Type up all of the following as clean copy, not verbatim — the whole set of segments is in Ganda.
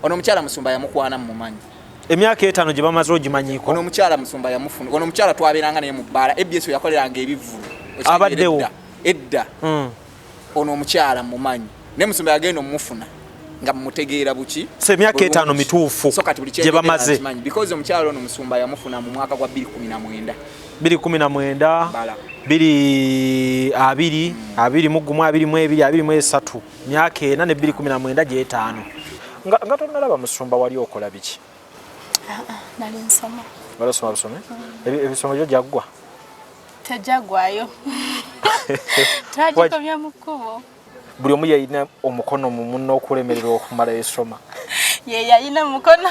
ono mukyala musumba yamukwana mu manyi emyaka 5 gye bamaze ogimanyiko ono mukyala musumba yamufuna ono mukyala twaberanga naye mu bbala ABS yakoleranga ebivulu abaddewo edda ono omukyala mumanyi ne musumba yagenda omufuna nga mutegeera buki so emyaka 5 mituufu gye bamaze because omukyala ono musumba yamufuna mu mwaka gwa 2019 2023 myaka 4 ne 2019 gye 5 nga tonalaba musumba wali okola biki nali nsoma barasoma busome ebisomo byo jaggwa tajagwayo twajikomya mukubo buli omu yayina omukono mu munno okulemerera okumala esoma ye yayina mukono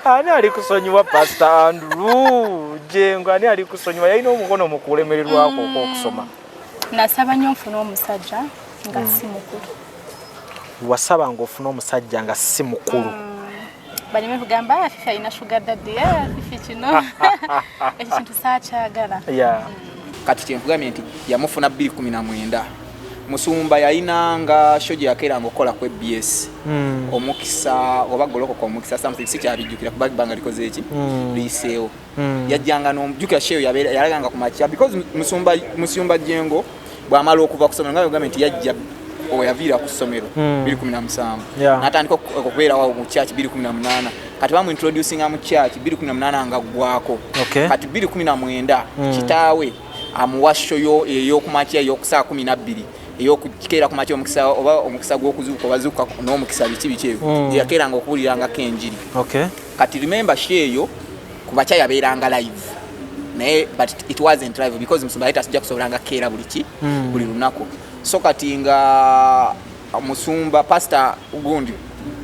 ani ali kusonyiwa Pastor Andrew Jengo ani ali kusonyiwa yayina omukono mu kulemererwako okusoma nasaba nnyo nfuna omusajja nga si mukulu wasaba ng'ofuna omusajja nga si mukulu balime kugamba fifi alina sugar daddy fifi kino ekintu saakyagala kati kyempugambye nti yamufuna 2019 musumba yayinanga shoji yakeranga okola ku ABS omukisa oba golokoka omukisa something sikyabijjukira kuba banga likoze eki liiseo yajjanga n'omujjukira sheyo yalaganga ku macha because musumba Jengo bw'amala okuva ku ssomero nga yagambye nti yajja oyaviira ku ssomero 2017 n'atandika okubeera wawo mu church 2018 kati bamu introducing mu church 2018 nga gwako kati 2019 kitaawe amuwasho yo eyokumakya yokusaa 12 eyokukera ku makya omukisa oba omukisa gw'okuzuuka obazuuka n'omukisa biki yakeranga okuwuliranga kenjiri kati remember sheyo ku bakya yabeeranga live naye but it wasn't live because musumba yita sijja kusobolanga kera buli lunaku so kati nga musumba pastor ugundi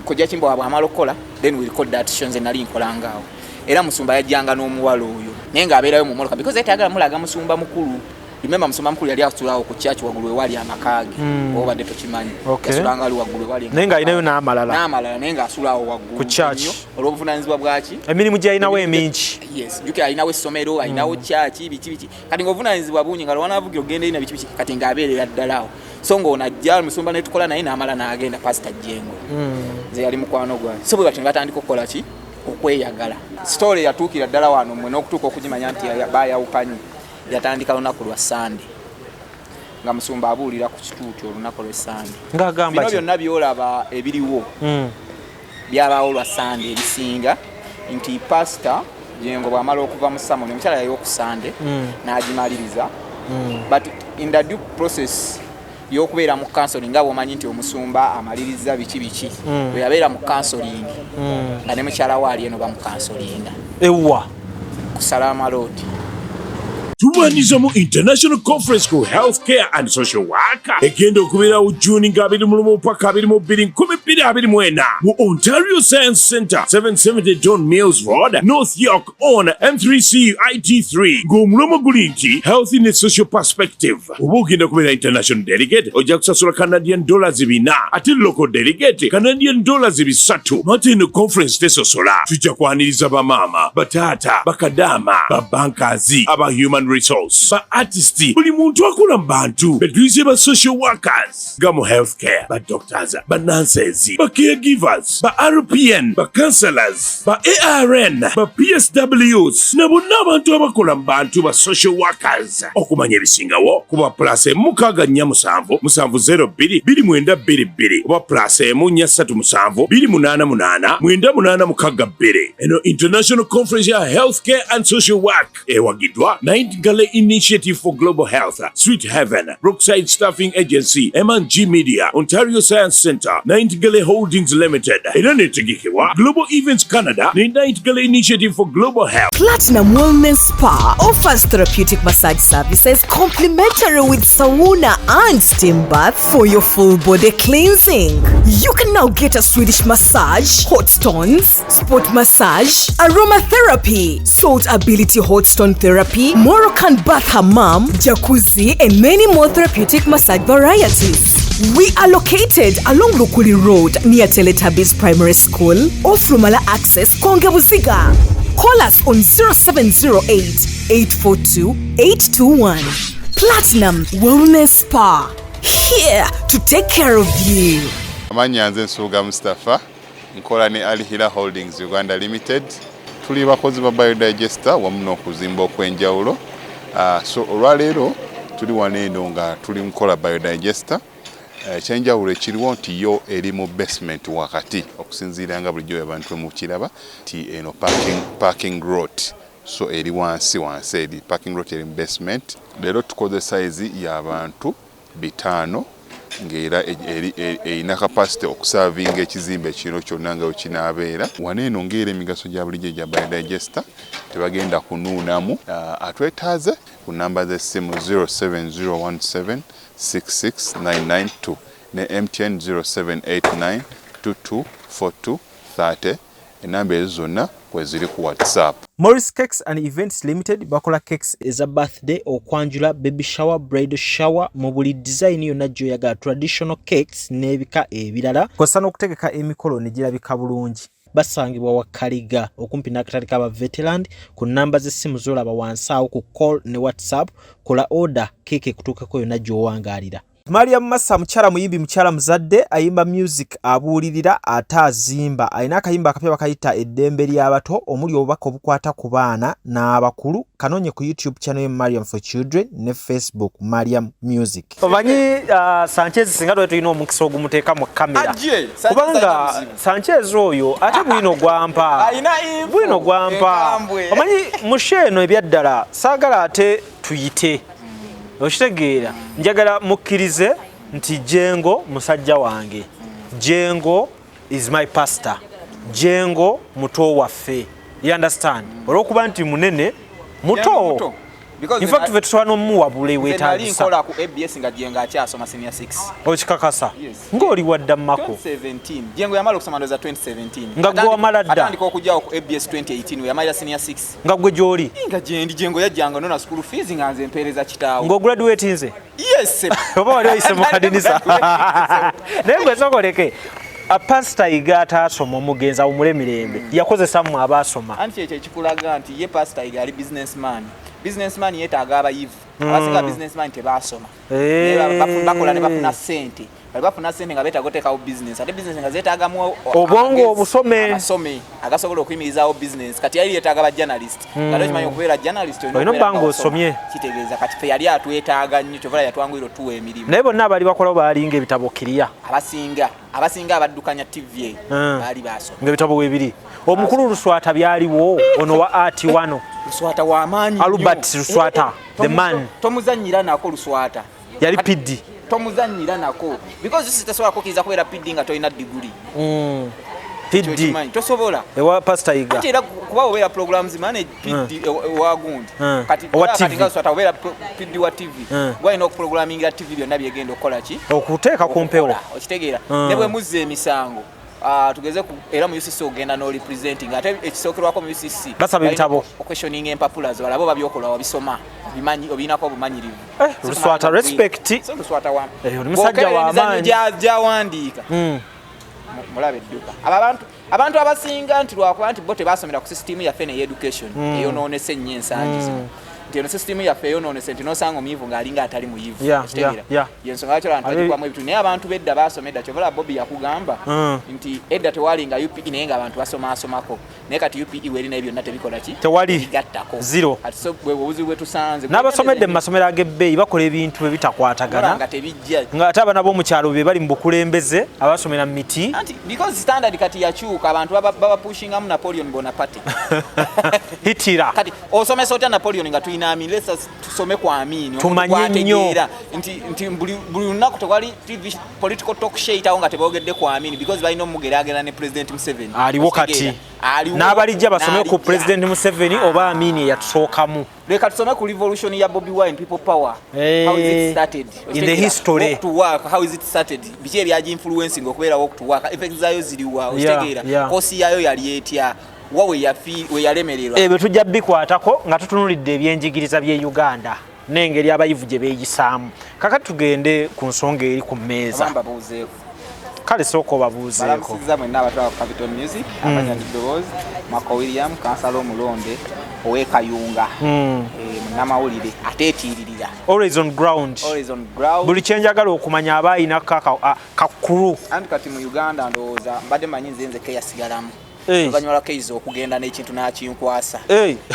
kujja kimbo abamalo kola then we record that shows nali nkolangaawo era musumba yajjanga n'omuwala oyo naye nga abeerayo mu moloka because ayagala mulaga musumba mukulu remember musumba mukulu yali asulawo ku church wagulu ewali amakage oba deto kimanyi yasulanga ali wagulu ewali naye nga alinayo n'amalala naye nga asulawo wagulu ku church olw'obuvunaanyizibwa bwaki emirimu gye alinawo emingi yes juke alinawo essomero alinawo church biki kati ng'obuvunaanyizibwa bungi nga lwanavugira ogenda ina biki kati ng'abeerera ddalawo so ng'onajja musumba ne tukola naye n'amala n'agenda Pastor Jengo nze yali mukwano gwange so bwe bati ne batandika okukola ki okweyagala story yatuukira ddala wano mwe n'okutuuka okugimanya nti baayawukanye yatandika lunaku lwa Sunday nga musumba abuulira ku kituuti olunaku lwa Sunday ng'agamba bino byonna byolaba ebiriwo byabaawo lwa Sunday ebisinga nti Pastor Jengo bw'amala okuva mu sermon omukyala yali oku Sunday n'agimaliriza but in the due process y'okubeera mu counseling nga bw'omanyi nti omusumba amaliriza biki bwe yabeera mu counseling nga ne mukyala waali eno bamukansolinga ewa ku Salama Road Tumaniza mu International Conference ku Healthcare and Social Work egenda okubeera u June nga 21 paka 22 mu Ontario Science Centre 770 John Mills Road North York on M3C IT3 ng'omulomo guli nti Health in a Social Perspective oba ogenda kubeera International Delegate ojja kusasula Canadian dollars 4 ate Local Delegate Canadian dollars 3 mate eno conference tesosola tujja kwaniriza bamaama bataata bakadama babankazi aba human resource ba artists buli muntu akola mu bantu betulize ba social workers nga mu healthcare ba doctors ba nurses ba caregivers ba RPN ba counselors ba ARN ba PSWs na bonna abantu abakola mu bantu ba social workers okumanya ebisingawo kuba plus mukaga nnya 77022 oba plus munya 377288982 eno international conference ya healthcare and social work ewagidwa Nightingale Initiative for Global Health, Sweet Heaven, Brookside Staffing Agency, M&G Media, Ontario Science Centre, Nightingale Holdings Limited, Enetegikiwa, Global Events Canada, the Nightingale Initiative for Global Health. Platinum Wellness Spa offers therapeutic massage services complimentary with sauna and steam bath for your full body cleansing. You can now get a Swedish massage, hot stones, sport massage, aromatherapy, salt ability hot stone therapy, Moroccan bath hammam, jacuzzi, and many more therapeutic massage varieties. We are located along Lukuli Road near Teletubbies Primary School or Frumala Access, Kongebuziga. Call us on 0708 842 821. Platinum Wellness Spa, here to take care of you. Amanya nze Nsuuga Mustafa nkola ne Alihira Holdings Uganda Limited. Tuli bakozi ba biodigester wamu n'okuzimba okwenjawulo. So olwaleero tuli wano eno nga tuli nkola biodigester. Ekyenjawulo ekiriwo nti yo eri mu basement wakati okusinziira nga bulijjo abantu mu kiraba ti eno parking lot. So eri wansi eri parking lot eri mu basement. Leero tukoze size y'abantu 5 ng'era erina capacity okusavinga ekizimbe kino kyonna nga wekinaabeera. Wano eno ng'era emigaso gya bulijjo gya biodigester tebagenda kunuunamu. Atwetaaze ku namba z'essimu 07017669992 ne MTN 0789224230. Enamba ezo zonna kweziri ku WhatsApp. Morris Cakes and Events Limited bakola cakes eza birthday, okwanjula, baby shower, bridal shower mu buli design yonna gy'oyagala, traditional cakes n'ebika ebirala. Kosa n'okutegeka emikolo ne girabika bulungi. Basangibwa wa Kaliga okumpi n'akatale k'aba veteran ku namba z'essimu z'olaba wansi awo ku call ne WhatsApp. Kola order cake kutuukako yonna gy'owangaalira. Mariam Massa mukyala muyimbi, mukyala muzadde, ayimba music, abuulirira ate azimba. Alina akayimba akapya bakayita eddembe ly'abato omuli obubaka obukwata ku baana n'abakulu. Kanoonye ku YouTube channel ye Mariam for Children ne Facebook Mariam Music. Omanyi Sanchez singa lwe tulina omukisa ogumuteeka mu kamera kubanga Sanchez oyo ate Bwino gwampa Bwino gwampa. Omanyi musheno ebyaddala saagala ate tuyite okitegeera, njagala mukkirize nti Jengo musajja wange. Jengo is my pastor. Jengo muto waffe. You understand? Olwokuba nti munene muto. In fact we tusobola n'omuwabula weetaagisa. Nkola ku ABS nga Jengo akyasoma senior 6. Okikakasa? Ng'oli wadda Makko. 2017. Jengo yamala okusoma ndoza 2017. Nga gwe wamala dda. Atandika okujjawo ku ABS 2018 we yamalira senior 6. Nga gwe gy'oli? Nga gyendi Jengo yajjanga nona school fees nga nze mpeereza kitaawo. Ng'ograduate nze? Yes. Oba wali oyise mu kadinisa? Naye gwe sokoleke. A pastor iga atasoma omugenza omule mirembe yakozesa mu abaasoma. Anti ekyo ekikulaga nti ye pastor iga ali businessman. Businessman yeetaaga abayivu. Abasinga businessman tebaasoma. Bakola ne bafuna ssente. Bafuna ssente nga beetaaga oteekawo business. Ate business nga zeetaagamu obwongo obusome. Abasome agasobola okuyimirizaawo business. Kati yali yeetaaga ba journalist. Kati okimanyi okubeera journalist olina bbanga osomye. Kitegeeza kati fe yali atwetaaga nnyo kyovala yatwanguyira otuwa emirimu. Naye bonna abali bakola baalinga ebitabo kiriya. Abasinga abaddukanya TV baali baasoma. Ng'ebitabo weebiri. Omukulu Luswata byaliwo ono wa art wano. Luswata w'amaanyi. Albert Luswata, the man. Tomuzannyira nako Luswata. Yali PD. Tomuzannyira nako. Because this is tasobola kukkiriza kubeera PD nga tolina degree. PD. Tosobola. Ewa pastor iga. Ate era kuba obeera programs manage PD wa gundi. Kati nga Luswata obeera PD wa TV. Gwalina okuprogramingira TV byonna byegenda okukola ki? Okuteeka ku mpewo. Okitegeera. Ne bwe muzza emisango. Tugeze ku era mu UCC ogenda no representing ate ekisookerwako mu UCC basaba ebitabo questioning empapula zo alabo babyokola wabisoma bimanyi obinako obumanyirivu. Luswata respect. So Luswata wa musajja wa amaanyi jawandiika mulabe edduka abantu abasinga nti lwakuba nti bo tebasomera ku system yaffe ne education eyonoonese ennyo ensangi zino. Eno system yaffe eyonoonese nti nosanga omuyivu ng'alinga atali muyivu. Yensonga lwaki abantu bagikwamu ebitu naye abantu bedda baasoma edda kyovala Bobby yakugamba nti edda tewalinga UPE naye ng'abantu basomaasomako naye kati UPE werina byonna tebikola ki tegattako zero. Kati so obuzibu bwe tusanze n'abasomedde mu masomero ag'ebbeeyi bakola ebintu bwe bitakwatagana nga tebijja ng'ate abaana b'omukyalo be bali mu bukulembeze abasomera mu miti because standard kati yakyuka abantu baba pushingamu Napoleon Bonaparte hitira kati osomesa otya Napoleon nga tuyina amini let's tusome kwa amini tumanye nnyo nti buli lunaku tewali TV political talk show itawo nga tebogedde kwa amini because balina omugeragera ne President Museveni aliwo kati n'abalijja basome ku President Museveni oba amini yatusookamu. Leka tusome ku revolution ya Bobby Wine people power. How is it started? In the history. Walk to work, how is it started? Biki ebyaji influencing okubeera walk to work. Effects zayo ziriwa otegeera. Kosi yayo yali etya. Wawe yalemererwa. Ebyo tujja bikwatako nga tutunulidde ebyenjigiriza bye Uganda n'engeri abayivu gye beeyisaamu. Kakati tugende ku nsonga eri ku mmeeza. Kale soko babuuzeeko. Balamusiza mwenna abatwala ku Capital Music, Abanyadde Makko William, Kansala omulonde ow'e Kayunga. namawulire ateetiiririra always on ground buli kyenjagala okumanya aba ayina kakulu anti kati mu Uganda ndowooza mbadde manyi nze keyasigalamu oluvannyuma keiza okugenda n'ekintu n'akinkwasa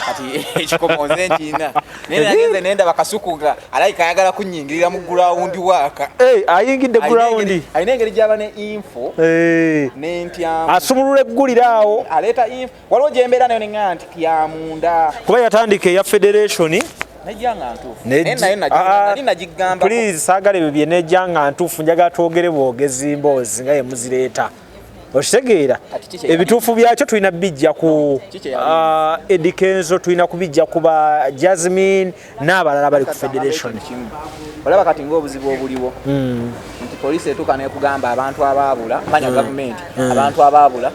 kati ekikomoze nkiina naye nagenze nenda bakasukuga alayika ayagala kunnyingirira mu gurawundi waaka ayingidde gurawundi alina engeri gy'aba ne info n'entyamu asumulula eggulira awo aleeta info waliwo gyembeera nayo neŋŋaa nti ya munda kuba yatandika eya federation nejjanga ntuufu naye nali nagigamba please saagala ebyo bye nejjanga ntuufu njagala twogere bwogezi mboozi nga ye muzireeta okitegeera ebituufu byakyo tulina bijja ku Edikenzo tulina kubijja ku ba Jasmine n'abalala bali ku federation olaba kati ng'obuzibu obuliwo nti poliisi etuuka nekugamba abantu abaabula manya gavumenti abantu abaabula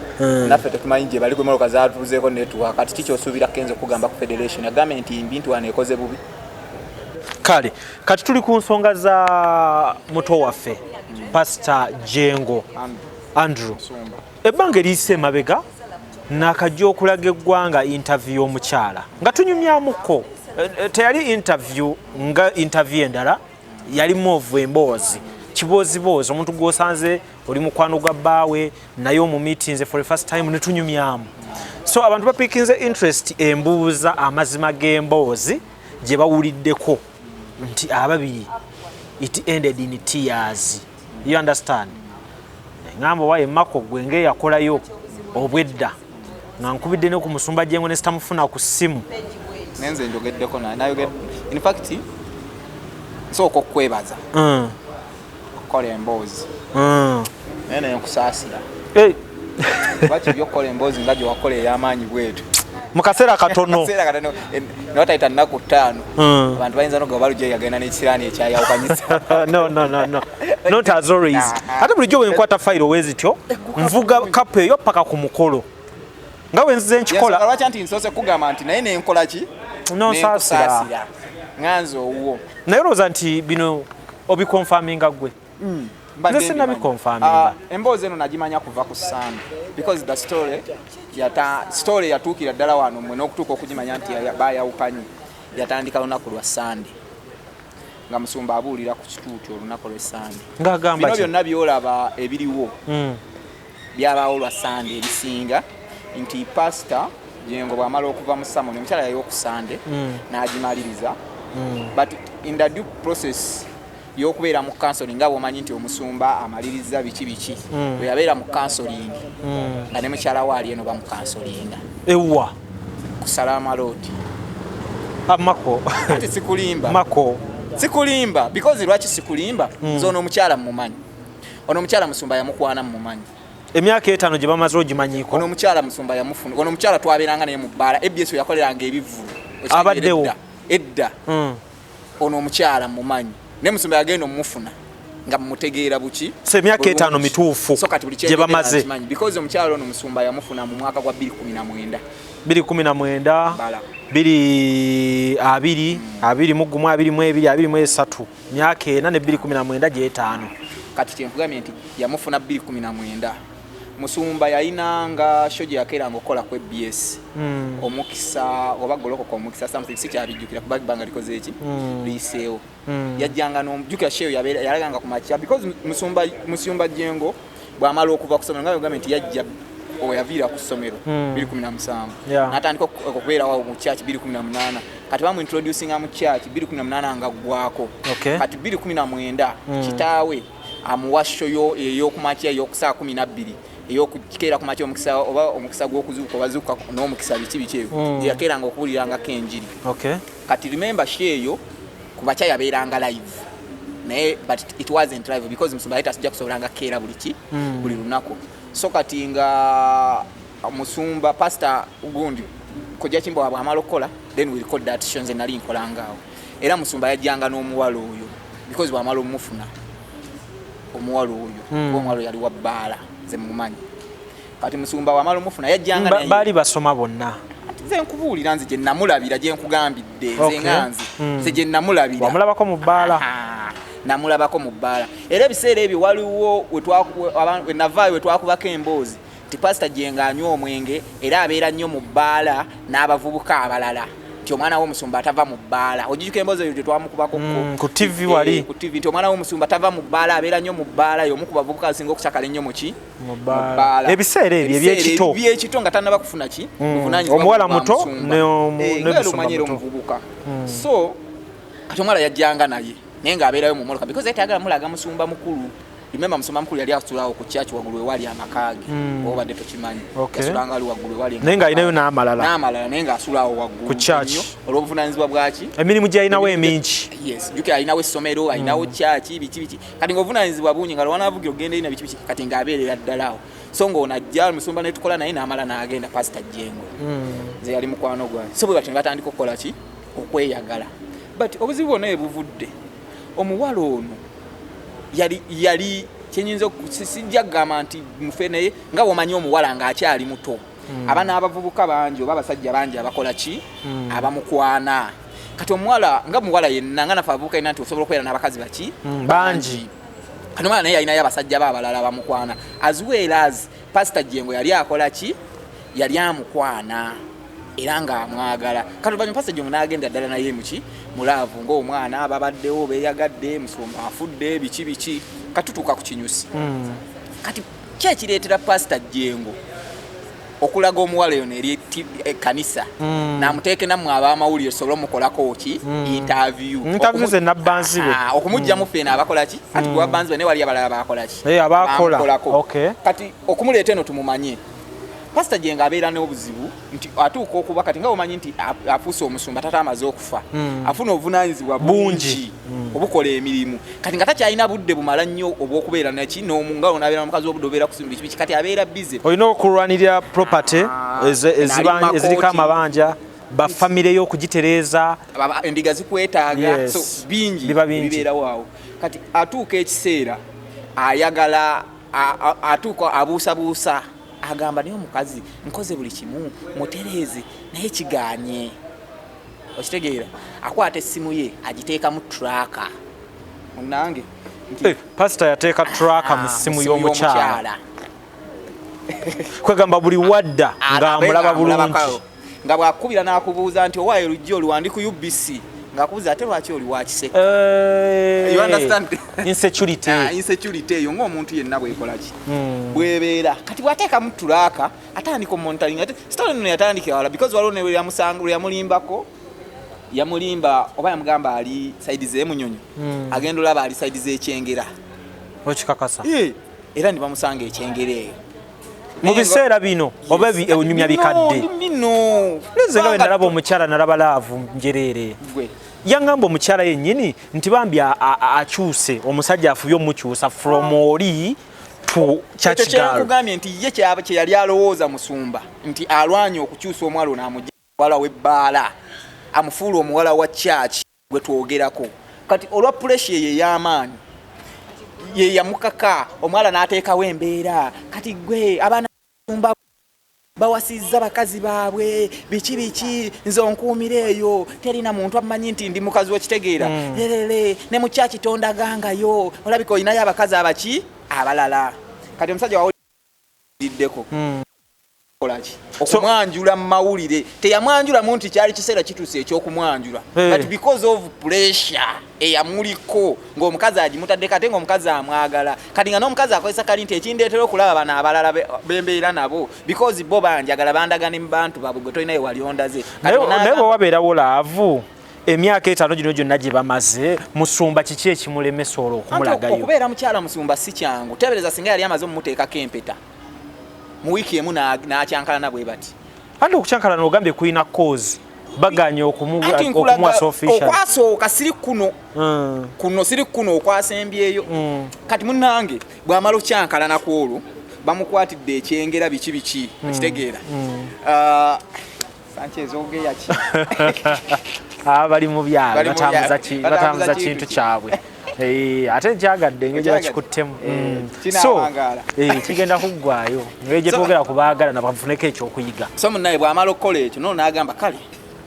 naffe tetumanyi gye bali gwemoloka zaatuuzeeko netuwa kati kikyosuubira Kenzo kugamba ku federation agambe nti bintu wano ekoze bubi kale kati tuli ku nsonga za muto waffe Pr Jengo Andrew ebbanga eriyise emabega n'akajja okulaga eggwanga interview y'omukyala nga tunyumyamuko teyali interview nga interview endala yali movu emboozi kiboozibozi omuntu gw'osanze oli mukwano gwa bbaawe naye omumiitinze for the first time ne tunyumyamu so abantu bapikinze interest embuuza amazima g'emboozi gye bawuliddeko nti ababiri it ended in tears you understand ngamba waye Makko gwenge yakolayo obwedda nga nkubidde ne ku Musumba Jengo ne sitamufuna ku simu nenze njogeddeko nayogedde in fact soko kwebaza kola emboozi nene nkusaasira baki byokola emboozi nga gye wakola ey'amaanyi bwetu mu kaseera katono newatayita nnaku 5 abantu bayinza noga balujja yagenda n'ekisiraani ekyayawukanyisa no not as always ate bulijjo bwenkwata fayiro wezityo nvuga kapu eyo paka ku mukolo nga wenzize nkikola lwaki anti nsoose kugamba nti naye nenkola ki nonsaasira nganze owuwo naye olowooza nti bino obikonfaminga gwe nze sinnabikonfaminga emboozi eno nagimanya kuva ku Sunday because the story yatuukira ddala wano mwe n'okutuuka okugimanya nti bayawukanye yatandika lunaku lwa Sunday nga Musumba abuulira ku kituuti olunaku lwa Sunday ng'agamba bino byonna byolaba ebiriwo byabaawo lwa Sunday ebisinga nti Pr Jengo bw'amala okuva mu Samoni omukyala yayo ku Sunday n'agimaliriza but in the due process yokubeera mu counseling nga bw'omanyi nti omusumba amaliriza biki bwe yabeera mu counseling nga ne mukyala waali eno bamu counselinga ewa ku Salama Road Makko ati sikulimba Makko sikulimba because lwaki sikulimba nzono omukyala mumanyi ono omukyala Musumba yamukwana mumanyi emyaka 5 gye bamaze ogimanyiko ono omukyala Musumba yamufuna ono omukyala twabeeranga naye mu bbaala EBS yakoleranga ebivu abaddewo edda ono omukyala mumanyi ne Musumba yagenda omufuna nga mutegeera buki se emyaka 5 mituufu gye bamaze because omukyala ono Musumba yamufuna mu mwaka gwa 2019 2020 myaka 4 ne 2019 gye 5 kati kyempugamye nti yamufuna 2019 Musumba yayinanga show gye yakeeranga okukola ku EBS omukisa oba golokoka omukisa something sikyabijjukira kuba bbanga likoze eki liiseewo yajjanga n'omujjukira show yalaganga ku makya because Musumba Jengo bw'amala okuva ku ssomero nga gavumenti yajja oyaviira ku ssomero 2017 n'atandika okubeerawo mu church 2018 kati bamuintroducinga mu church 2018 nga gwako kati 2019 kitaawe amuwa show ey'okumakya ey'okusaa 12 ey'okukeera ku makya omukisa oba omukisa gw'okuzuuka obazuuka n'omukisa biki ebyo yakeeranga okuwuliranga k'enjiri kati remember show eyo ku bakya yabeeranga live naye but it wasn't live because Musumba yali tasijja kusobolanga keera buli lunaku so kati nga Musumba Pr gundi kojja kimbo bw'amala okukola then we record that show nze nali nkolangaawo era Musumba yajjanga n'omuwala oyo because bw'amala omufuna omuwala oyo omuwala yali wa bbaala nze mumanyi kati Musumba wamala omufuna yajjanga naye bali basoma bonna nze nkubuulira nze gye namulabira gye nkugambidde nze nganzi nze gye namulabira wamulabako mu bbaala namulabako mu bbaala era ebiseera ebyo waliwo we navaayo we twakubako emboozi ti Pr Jengo anywa omwenge era abeera nnyo mu bbaala n'abavubuka abalala nti omwana w'omusumba atava mu bbaala ojijuka emboozi eyo tetwamukubako ku TV wali ku TV nti omwana w'omusumba tava mu bbaala abeera nnyo mu bbaala y'omu ku bavubuka asinga okusakala ennyo mu bbaala ebiseera ebyo ebyekito nga tannaba kufuna ki omuwala muto n'omumanyira omuvubuka so kati omuwala yajjanga naye ng'abeerayo mu mmotoka because yatayagala mulaga musumba mukulu. Remember musumba mukulu yali asulawo ku church waggulu ewali amakaage obadde tokimanyi yasulanga ali waggulu ewali naye ng'alinayo n'amalala naye ng'asulawo waggulu ku church olw'obuvunaanyizibwa bwaki emirimu gy'alinawo emingi jjukira alinawo essomero alinawo church biki kati ng'obuvunaanyizibwa bungi nga lwanavugira ogenda ina biki kati ng'abeerera ddalawo so ng'onajja musumba ne tukola naye n'amala n'agenda Pr Jengo nze yali mukwano gwange so bwe bati ne batandika okukola ki okweyagala but obuzibu bwonna bwe buvudde omuwala ono yali kyenyinza sijja kugamba nti mufenaye nga womanyi omuwala ng'akyali muto abaana abavubuka bangi oba abasajja bangi abakola ki abamukwana kati omuwala nga muwala yenna nga nafe abavubuka ina nti osobola okubeera n'abakazi baki bangi kati omuwala naye yalinayo abasajja be abalala bamukwana as well as Pr Jengo yali akola ki yali amukwana era ng'amwagala kati oluvannyuma Pr Jengo n'agenda ddala naye muki mulaavu ng'omwana babaddewo beeyagadde musumba afudde biki kati tutuuka ku kinyusi kati ki ekireetera Pr Jengo okulaga omuwala eyo eri ekkanisa n'amuteeke nammwe ab'amawulire sobola omukolako ki interview ze nabbanzi be okumugjamu ffeena abakola ki kati gwe wabbanzi be ne wali abalala bakola ki abakolako kati okumuleeta eno tumumanye Pr Jengo abeera n'obuzibu nti atuuka okuba kati nga omanyi nti afuuse omusumba tata amaze okufa afuna obuvunaanyizibwa bungi obukola emirimu kati nga takyalina budde bumala nnyo obw'okubeera naki nga onaabeera n'omukazi w'obudde obeera kusimba biki kati abeera bize olina okulwanirira property eziriko amabanja bafamire y'okugitereeza endiga zikwetaaga so bingi bibeerawo awo kati atuuka ekiseera ayagala atuuka abuusabuusa agamba naye omukazi nkoze buli kimu mutereeze naye kigaanye okitegeera akwata essimu ye agiteeka mu traka munange pastor yateeka traka mu ssimu y'omukyala kwegamba buli wadda ng'amulaba bulungi nga bwakubira n'akubuuza nti owaayo lujja oliwandi ku UBC ng'akubuuza ate lwaki oli wakiseko you understand insecurity eyo ng'omuntu yenna bwekolaki bwebeera kati bwateeka mu tulaaka atandika omonitoring ate story nno yatandikira wala because waliwo ne yamulimbako yamulimba oba yamugamba ali side z'emunyonyo agenda olaba ali side z'ekyengera okikakasa era ne bamusanga ekyengera eyo mu biseera bino oba enyumya bikadde nze nga bwe nalaba omukyala nalaba laavu njereere yangamba omukyala yennyini nti bambi akyuse omusajja afubye omukyusa from oli to church girl kugambye nti ye kye yali alowooza musumba nti alwanye okukyusa omwala ono amugya omuwala w'ebbaala amufuula omuwala wa church gwe twogerako kati olwa pressure ye y'amaanyi ye yamukaka omwala n'ateekawo embeera kati gwe abaana musumba bawasizza bakazi baabwe biki nze onkuumira eyo terina muntu amanyi nti ndi mukazi w'ekitegeera lerere ne mu church tondagangayo olabika olinayo abakazi abaki abalala kati omusajja wawuliddeko kolaki okumwanjula mu mawulire teyamwanjulamu nti kyali kiseera kituuse ekyokumwanjula but because of pressure eyamuliko ng'omukazi agimutaddeko ate ng'omukazi amwagala kati nga n'omukazi akozesa kali nti ekindeetera okulaba bano abalala bembeera nabo because bo banjagala bandagane mu bantu baabwe gwe tolinayo waliondaze naye bwe wabeerawo laavu emyaka 5 gino gyonna gye bamaze musumba kiki ekimulemesa olwo okumulagayo okubeera mukyala musumba si kyangu tebereza singa yali amaze omumuteekako empeta mu wiiki emu n'akyankalana bwe bati andi okukyankalana ogambye kulina cause baganye okumuwasa official okwasooka siri siri kuno okwasembyeyo kati munnange bw'amala okyankalana kwolwo bamukwatidde ekyengera biki ekitegeera Sanchez ogeyaki bali mu byalo batambuza kintu kyabwe ate kyagadde engeri bakikuttemu so kigenda kuggwayo engeri gye twogera ku baagala nabafuneko ekyokuyiga so munnaye bw'amala okukola ekyo nono n'agamba kale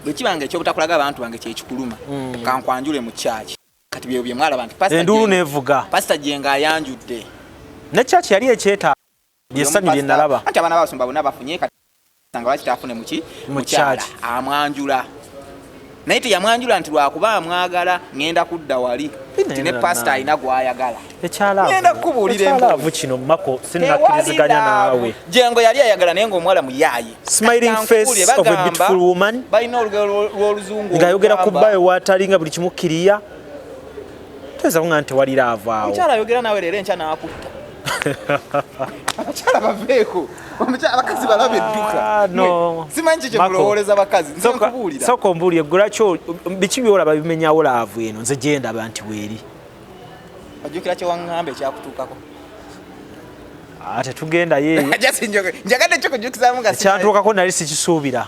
bwe kibanga eky'obutakulaga abantu bange kyekikuluma kankwanjule mu kyaki kati bye mwalaba nti enduulu neevuga Pr Jengo ayanjudde ne kyaki yali ekyetaaga lyessanyu lye nalaba anti abaana b'abasumba bonna bafunye kati sanga lwaki taafune mukyala amwanjula naye teyamwanjula nti lwakuba amwagala ngenda kudda wali nti ne pastor alina gwayagala ngenda kukubuulira ekyalaavu kino Makko sinnakkiriziganya naawe Jengo yali ayagala naye ng'omuwala muyaaye smiling face of a beautiful woman balina olugero lw'oluzungu ng'ayogera ku bbayo waatalinga buli kimu kiriya toyinza kuŋŋa nti tewali laavaawo omukyala ayogera naawe leero enkya n'akutta abakyala baveeko abakazi balaba edduka simanyi kikye mulowooleza bakazi nze nkubuulira sooka ombuulire ggulakyo biki byolaba bimenyawo laavu eno nze gye ndaba nti weeri ojjukira kye waŋŋamba ekyakutuukako ate tugenda yeeyo njagadde kyo kujjukizaamu nga ekyantuukako nali sikisuubira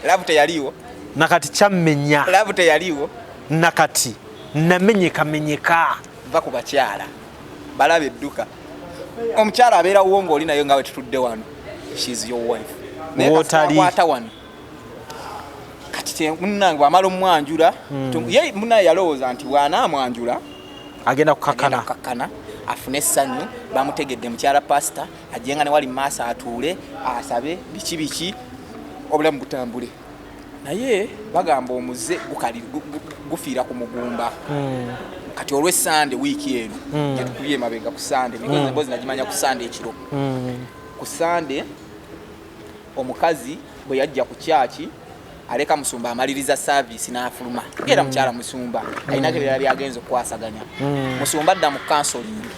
laavu teyaliiwo nakati kyammenya laavu teyaliiwo nakati namenyekamenyeka va ku bakyala balaba edduka omukyala abeerawo ng'oli nayo nga we tutudde wano she's your wife nayekwata wano kati munnange bw'amala omwanjula ye munnaye yalowooza nti bw'anaamwanjula agenda kukakkana afune essanyu bamutegedde mukyala pasita ajjenga ne wali mu maaso atuule asabe biki obulamu butambule naye bagamba omuze gufiira ku mugumba kati olw'essande wiiki eno gyetukubye emabega ku sande because emboozi nagimanya ku sande ekiro ku sande omukazi bwe yajja ku kyaki aleka musumba amaliriza service n'afuluma era mukyala musumba alinako ebirala byagenza okukwasaganya musumba adda mu counseling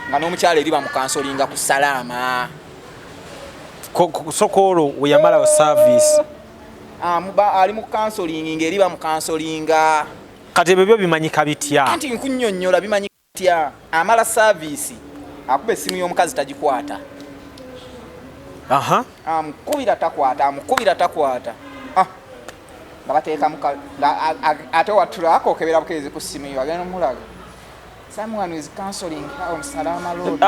nga n'omukyala eri bamukansolinga ku salaama sokolo we yamalawo service ali mu counseling ng'eri bamukansolinga kati ebyo bimanyika bitya anti nkunnyonnyola bimanyika bitya amala service akuba essimu y'omukazi tagikwata amukubira takwata nga bateekamu ate watulako okebera bukeezi ku ssimu yo agenda omulaga someone is counseling on Salama Road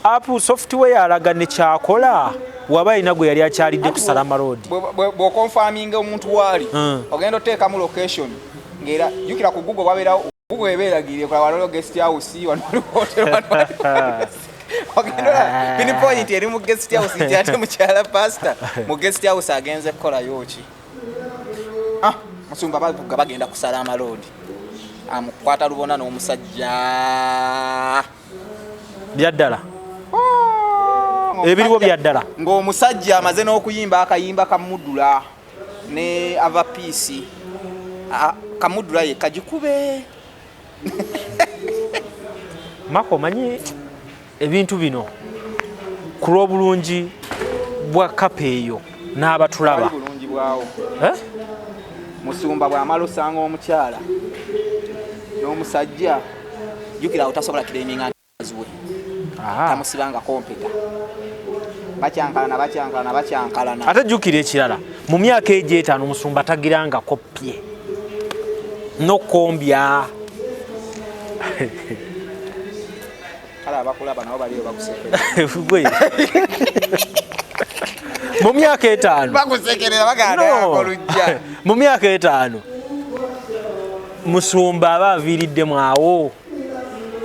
apu software alaga ne kyakola waba ina gwe yali akyalidde ku Salama Road bw'okonfaminga omuntu waali ogenda oteekamu location ngera jukira ku Google wabeerawo Google ebeeragiriye kola waliwo guest house wano hotel wano ogenda pinpoint eri mu guest house ate mukyala pastor mu guest house agenze kukola yoki musumba bavuga bagenda ku Salama Road amukwata lubona n'omusajja byaddala ebiriwo byaddala ng'omusajja amaze n'okuyimba akayimba kamudula ne ava peace kamudula ye kagikube Makko manyi ebintu bino ku lw'obulungi bwa kapa eyo n'abatulaba bulungi bwawo musumba bw'amala osanga omukyala n'omusajja jukira otasobola kireminga ntiziwe tamusibanga kompeta bacyankalana ate jukira ekirala mu myaka egy'etaano omusumba tagiranga kopye nokombya kale abakulaba nabo baliyo bakusekerera mu myaka etaano bakusekerera baganda olujja mu myaka etaano musumba aba aviiriddemu awo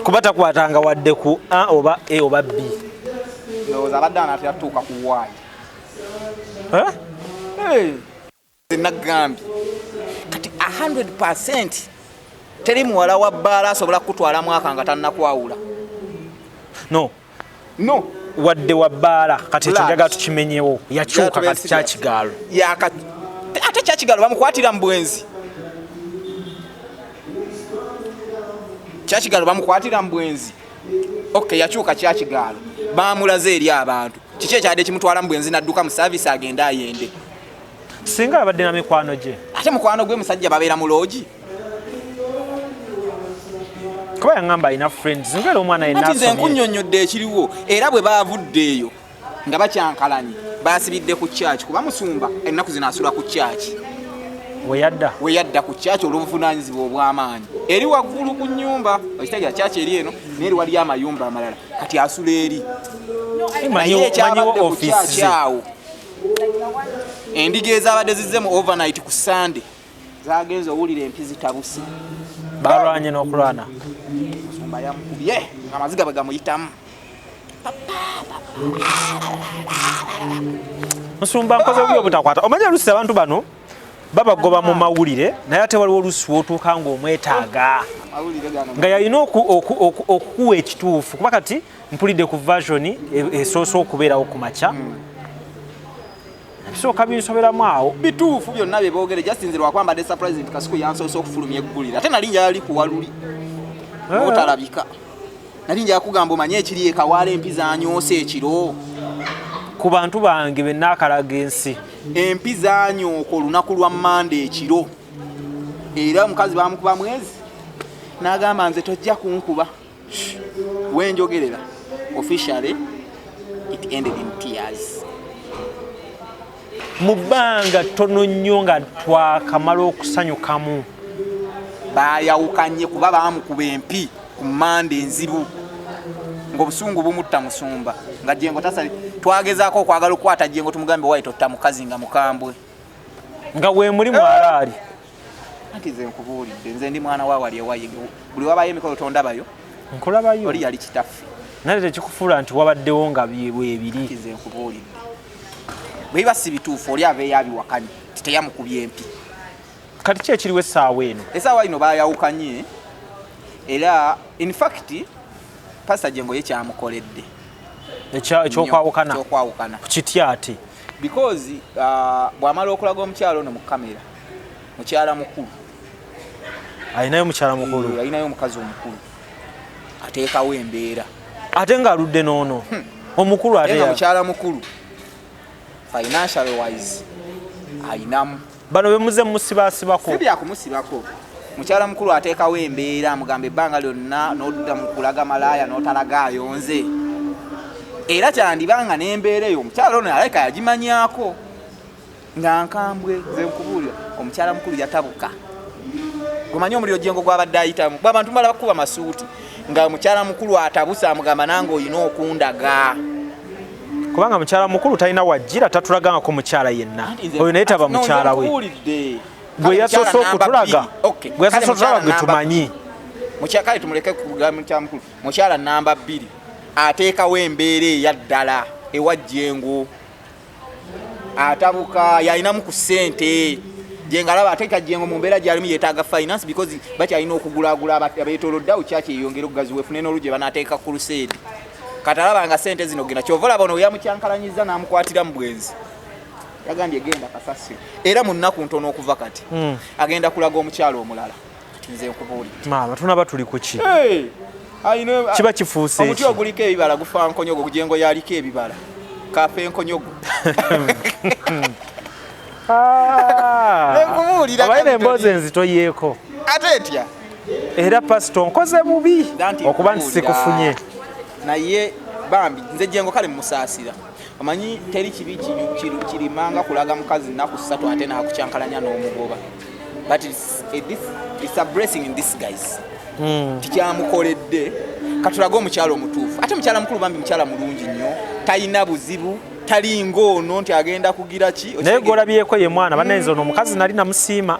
kuba takwatanga wadde ku A oba A oba B ndowooza abadde anaatatuuka ku waayi nagambye kati 100% teri muwala wa bbaala asobola kutwala mwaka nga tannakwawula no wadde wa bbaala kati ekyo njaga tukimenyewo yakyuka kati kyakigaalo ate kyakigaalo bamukwatira mu bwenzi kyakigaalo bamukwatira mu bwenzi yakyuka kyakigaalo bamulaze eri abantu kiki ekyadde kimutwala mu bwenzi nadduka mu saavisi agenda ayende singa abadde na mikwano gye ate mukwano gwe musajja babeera mu loogi kuba yaŋŋamba alina friends ngera omwana ati nze nkunnyonnyodde ekiriwo era bwe baavudde eyo nga bakyankalanye baasibidde ku kyaki kuba musumba ennaku zino asula ku kyaki weyadda ku kyaki olw'obuvunaanyizibwa obw'amaanyi eri waggulu ku nnyumba okitegeera kyaki eri eno n'eri waliyo amayumba amalala kati asula eri naye ekyabadde ku kyaki awo endiga ezabadde zizze mu overnight ku Sunday zagenze owulira empi zitabuse balwanye n'okulwana musumba yamukubye nga amaziga bwe gamuyitamu musumba nkoze byo butakwata omanya lusi abantu bano baba goba mu mawulire naye ate waliwo olusi wotuuka ng'omwetaaga nga yalina okukuwa ekituufu kuba kati mpulidde ku version esoose okubeerawo ku makya ebisooka binsoberamu awo bituufu byonna bye boogere jasinze lwakwambadde surprise nti kasuku yansoose okufulumya eggulira ate nali njala ali kuwaluli otalabika nali njala kugamba omanye ekiri ekawaala empi zanyoose ekiro ku bantu bange bennaakalaga ensi empi zanyooko olunaku lwa Mande ekiro era omukazi bamukuba mwezi n'agamba nze tojja kunkuba wenjogerera officially it ended in tears mu bbanga ttono nnyo nga twakamala okusanyukamu bayawukanye kuba bamukuba empi ku Mande enzibu ng'obusungu bumutta musumba nga Jengo tasali twagezaako okwagala okukwata Jengo tumugambe wayi totta mukazi nga mukambwe nga we muri mwalaali anti nze nkubuulidde nze ndi mwana wa wali ewayi buli wabayo emikolo tondabayo nkolabayo oli yali kitaffe naye tekikufuula nti wabaddewo nga bwebiri nze nkubuulidde bwe biba si bituufu oli ava eyabiwakanye titeyamukubye empi kati ki ekiriwo essaawa eno essaawa ino bayawukanye era in fact Pastor Jengo ye kyamukoledde ekyokwawukana ku kitya ate because bw'amala okulaga omukyalo ono mu kamera mukyala mukulu alinayo mukyala mukulu alinayo omukazi omukulu ateekawo embeera ate ng'aludde noono omukulu ate mukyala mukulu financial wise ayinamu bano bemuze musibaasibako si byakumusibako mukyala mukulu ateekawo embeera amugamba ebbanga lyonna n'odda mu kulaga malaaya n'otalaga ayonze era kyandibanga n'embeera eyo omukyala ono aleka yagimanyaako nga nkambwe nze nkubuulira omukyala mukulu yatabuka gumanye omuliro Jengo gwabadde ayitamu bw'abantu bala bakuba masuuti nga mukyala mukulu atabusa amugamba nange olina okundaga kubanga mukyala mukulu talina wajjira tatulaganga ko mukyala yenna oyo naye taba mukyala we gwe yasoose okutulaga gwe yasoose okutulaga gwe tumanyi mukyakale tumuleke kugamba mukyala mukulu mukyala namba 2 ateekawo embeera eya ddala ewa Jengo atabuka yalinamu ku ssente Jengo alaba ateeka Jengo mu mbeera gyalimu yeetaaga finance because bakyalina okugulaagula abeetooloddeawo kyaki eyongera okugazi wefune n'olugye banaateeka ku luseedi katalaba nga ssente zino genda kyova olaba ono yamukyankalanyiza n'amukwatira mu bwenzi yagambye genda kasasiro era mu nnaku ntono okuva kati agenda kulaga omukyalo omulala kati nze nkubuulidde maama tunaba tuli ku ki kiba kifuuse omuti oguliko ebibala gufa nkonyogo Jengo yaliko ebibala kafe enkonyogo abaina emboozi enzito yeeko ate etya era pasito nkoze bubi okuba nti sikufunye naye bambi nze Jengo kale mumusaasira omanyi teri kibi kirimanga kulaga mukazi nnaku 3 ate naakukyankalanya n'omugoba but it's a blessing in disguise tikyamukoledde katulaga omukyalo omutuufu ate mukyala mukulu bambi mukyala mulungi nnyo talina buzibu talinga ono nti agenda kugira ki naye gwolabyeko ye mwana bannayinza ono omukazi nali namusiima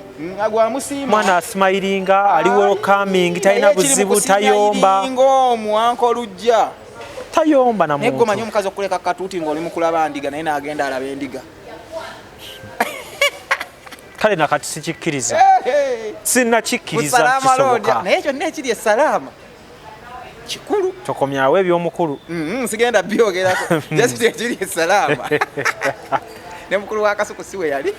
mwana asimayiringa ali welcoming talina buzibu tayomba omuwanko olujja tayomba na muntu naye gomanyi omukazi okuleka katuuti ng'oli mu kulaba ndiga naye n'agenda alaba endiga kale nakati sikikkiriza sinnakikkiriza kisoboka naye kyonna ekiri esalaama kikulu tokomyawo ebyomukulu sigenda byogerako just ekiri esalaama ne mukulu wa Kasuku siwe yali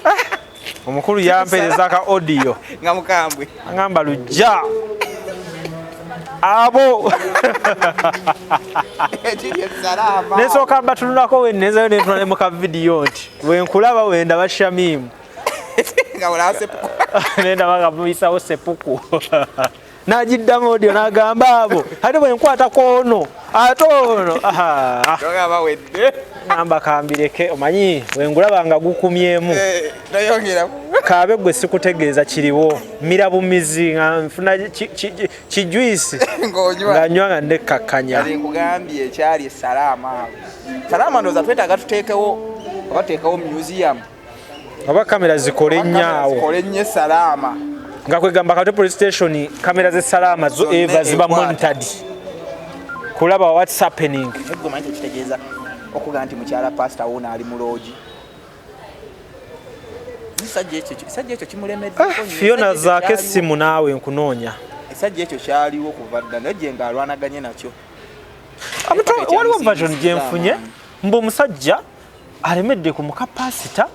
omukulu yampereza ka audio nga mukambwe ngamba lujja abo ekiri esalaama nesooka mbatunulako wennezayo nentuna ne muka video nti wenkulaba wenda bashamimu nga wala sepuku nenda baga muyisawo sepuku najiddamu audio nagamba abo ate bwenkwata kono ate ono togaba wedde namba kambireke omanyi wengulaba nga gukumyemu toyongera kabe gwe sikutegeeza kiriwo mira bumizi nga nfuna kijwisi nga nywa nga ndekakkanya nkugambye ekyali esalaama salaama ndoza twetaaga tuteekewo obateekawo museum oba kamera zikole nnyo zikole nnyo esalaama nga kwegamba kati police station kamera z'esalaama zo eva ziba monitored kulaba what's happening eggomanyi tekitegeeza okuga nti mukyala pastor wuno ali mu loogi Sajja ekyo kimulemedde. Fiona zaake simu naawe nkunoonya. Sajja ekyo kyaliwo kuva dda naye nga alwanaganye nakyo. Waliwo version gye nfunye mbu omusajja alemedde ku mukapasita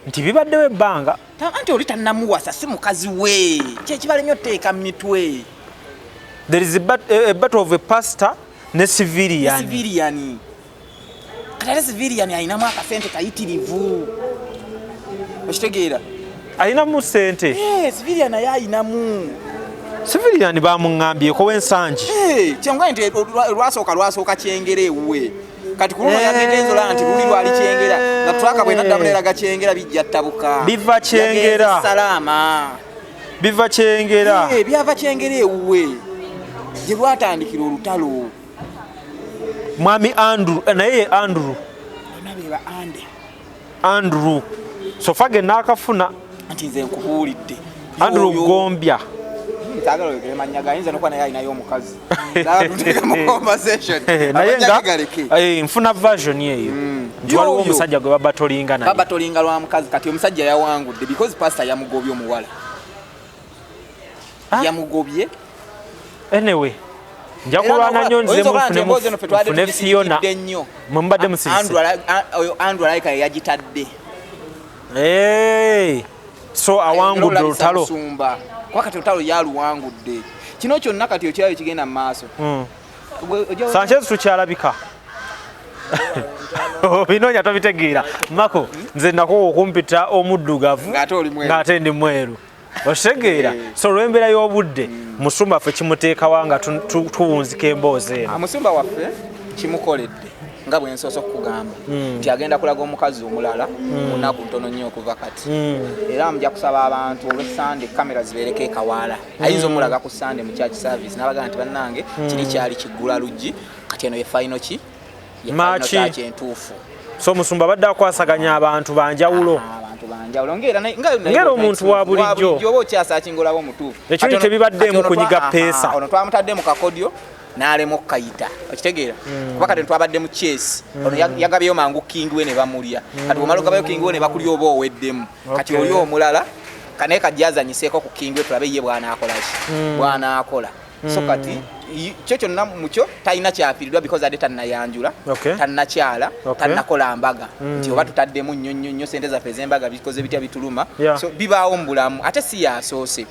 nti bibaddewo ebbanga. Anti oli tannamuwasa si mukazi we. Kyekibalemye otteeka mu mitwe. There is a battle of a pastor ne civilian. Civilian. Kale civilian ayinamu akasente kayitirivu. Okitegeera? Ayinamu sente. Civilian naye ayinamu. Civilian bamuŋŋambyeko w'ensangi. Kyangwa nti lwasooka kyengera ewuwe. Kati ku luno yagenda enzola nti luli lwali kyengera nga twaka bwe naddamulera gakyengera bijja ttabuka. Biva kyengera. Salama. Biva kyengera. Byava kyengera ewuwe. Gye lwatandikira olutalo. Mwami Andrew naye ye Andrew. Nabeeba Andrew. Sofage n'akafuna. Anti nze nkubuulidde. Andrew Gombya. Tagalo yemanya gayinza nokwana yayi nayo omukazi. Dala tuteka mu conversation. Naye nga nfuna version yeyo. Waliwo omusajja gwe babatolinga naye. Babatolinga lwa mukazi kati omusajja yawangudde because pastor yamugobye omuwala. Yamugobye. Anyway. Njakulwana nnyo nze mufune Fiona. Mumbadde musisi. Andrew alayika yagitadde. So awangudde olutalo. Kwa kati olutalo yaluwangudde. Kino kyonna kati okyayo kigenda mu maaso. Sanchez tukyalabika. Binoonya tobitegeera. Mako nze nako okumpita omuddugavu ng'ate ndi mweru. Oshegeera so lwembera y'obudde musumba ffe kimuteekawa nga tuwunzika emboozi eno. Musumba waffe kimukoledde nga bwe nsoosa okugamba nti agenda kulaga omukazi omulala munaku ntono nnyo okuva kati era mujja kusaba abantu olw'Sande kamera zibeereko ekawaala ayinza omulaga ku Sande mu church service n'abaga nti bannange kiri kyali kiggula luggi kati eno ye final ki ye final entuufu. So musumba badde akwasaganya abantu banjawulo. Ngero omuntu wa bulijjo oba okyasakingula bo mutuufu ekyo tebibaddeemu kunyiga peesa. Ono twamutadde mu kakodyo n'alema okukayita okitegeera kuba kati twabadde mu chase ono yagabyeyo mangu king we ne bamulya kati omala ogabayo king we ne bakulya oba oweddemu kati oli omulala kanaye kajjazanyiseeko ku king we tulabe ye bw'anaakola ki bw'anaakola so kati kyo kyonna mukyo talina kyafiirirwa because ate tannayanjula tannakyala tannakola mbaga nti oba tutaddemu nnyo sente zaffe ez'embaga bikoze bitya bituluma so bibaawo mu bulamu ate si yasoose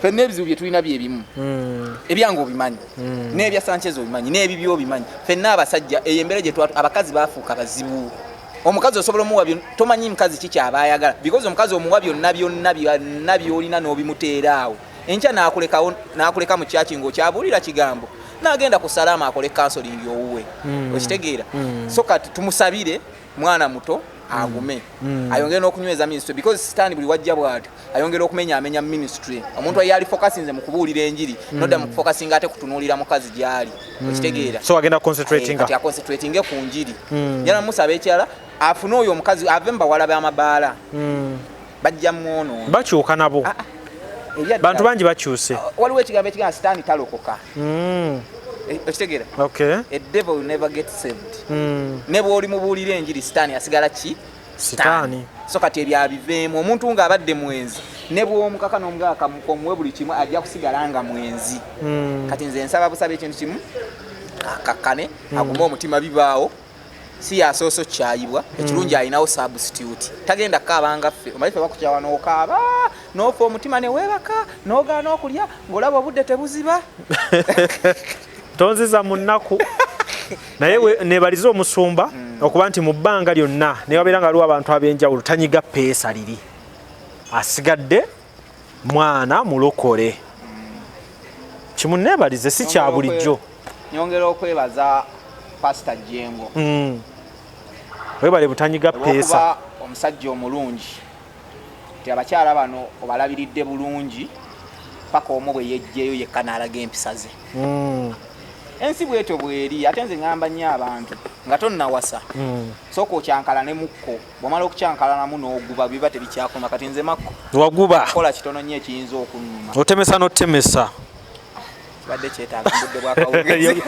fenna ebizibu bye tulina byebimu ebyange obimanyi n'ebya Sanchez obimanyi n'ebibyo obimanyi fenna abasajja eyembere gye abakazi baafuuka bazibu. Omukazi osobola omuwa tomanyi mukazi ki kyaba ayagala because omukazi omuwa byonna byolina n'obimuteera awo enkya n'akuleka mu kyaki ng'okyabuulira kigambo n'agenda ku salama akole counseling owuwe okitegeera so kati tumusabire mwana muto agume ayongere n'okunyweza ministry because stand buli wajja bw'ati ayongera okumenya ministry omuntu yali focusinze mu kubuulira enjiri nodda mu focusinga ate kutunuulira mukazi gyali okitegeera so agenda concentrating ku njiri njala musaba ekyala afune oyo omukazi ave mbawala b'amabaala bajja mwono bakyuka nabo bantu bangi bakyuse waliwo ekigambo ekigamba stand talokoka okitegeera a devil will never get saved ne bw'oli mubuulira enjiri sitaani asigala ki sitaani so kati ebyabiveemu omuntu ng'abadde mwenzi ne bw'omukaka n'omugaka omuwe buli kimu ajja kusigala nga mwenzi kati nze nsaba busaba ekintu kimu akakkane agume omutima bibaawo si yasooso kyayibwa ekirungi alinawo substitute tagenda kaabanga ffe omanyi ffe bakukyawa n'okaaba n'ofa omutima ne weebaka n'ogaana okulya ng'olaba obudde tebuziba tonziza mu nnaku naye nebaliza omusumba okuba nti mu bbanga lyonna ne wabeera nga waliwo abantu ab'enjawulo tanyiga peesa liri asigadde mwana mulokole kimunneebalize si kya bulijjo. Nyongera okwebaza Pr Jengo webale butanyiga peesa omusajja omulungi nti abakyala bano obalabiridde bulungi paka omu bwe yejjeyo yekka n'alaga empisa ze ensi bwetyo bweri ate nze ngamba nnyo abantu nga tonnawasa sooka okyankala ne mukko bw'omala okukyankalanamu n'oguba biba tebikyakuma kati nze Makko waguba kola kitono nnyo ekiyinza okunnuma otemesa n'otemesa badde kyetaaga budde bwa kawungeezi.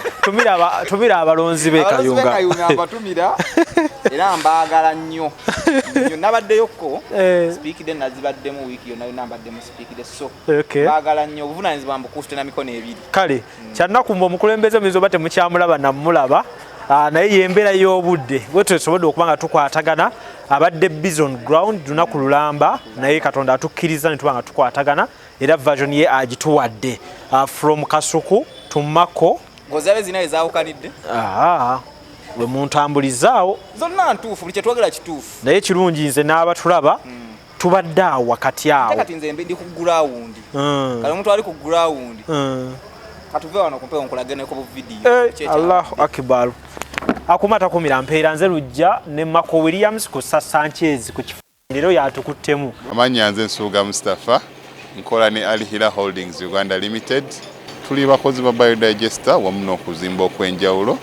Tumira abalonzi be Kayunga. Kayunga mbatumira era mbaagala nnyo. Nabaddeyokko speakide nazibaddemu wiiki yonna yonna mbaddemu speakide so baagala nnyo obuvunaanyizibwa mbukuuste na mikono ebiri. Kale kyannakumba omukulembeze muyinza oba temukyamulaba nammulaba naye yembeera y'obudde bwe tusobodde okuba nga tukwatagana abadde bison ground lunaku lulamba naye Katonda atukkiriza ne tuba nga tukwatagana era version ye agituwadde from Kasuku to Makko. Ngozabe zina ezaawukanidde? We muntambulizaawo zonna ntuufu buli kyetwogera kituufu naye kirungi nze n'abatulaba tubadde awo wakati awo kati nze ndi ku ground kale omuntu ali ku ground katuve wano kumpewo nkulaganeko bu video Allahu akbar akumata kumira mpeera nze lujja ne Makko Williams ku Sanchez ku kifundiro yatukuttemu amanya nze Nsuuga Mustafa nkola ne Eyali Holdings Uganda Limited tuli bakozi ba biodigester wamu n'okuzimba okwenjawulo.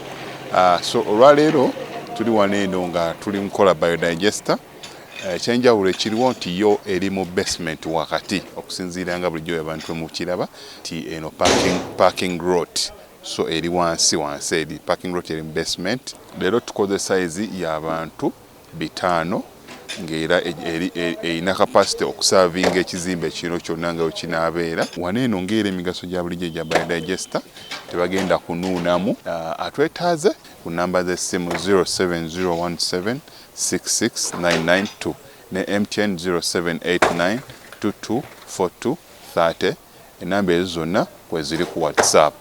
So olwaleero tuli waneeno nga tuli nkola biodigester ekyenjawulo ekiriwo nti yo eri mu basement wakati okusinziira nga bulijjo abantu mu kiraba ti eno parking lot so eri wansi eri parking lot eri mu basement. Leero tukoze size y'abantu 5 ng'era erina capacity okusavinga ekizimbe kino kyonna nga wekinaabeera waneeno ng'era emigaso gya bulijjo gya biodigester tebagenda kunuunamu. Atwetaaze ku namba z'essimu 07017669992 ne MTN 0789224230 enamba ezo zonna kweziri ku WhatsApp.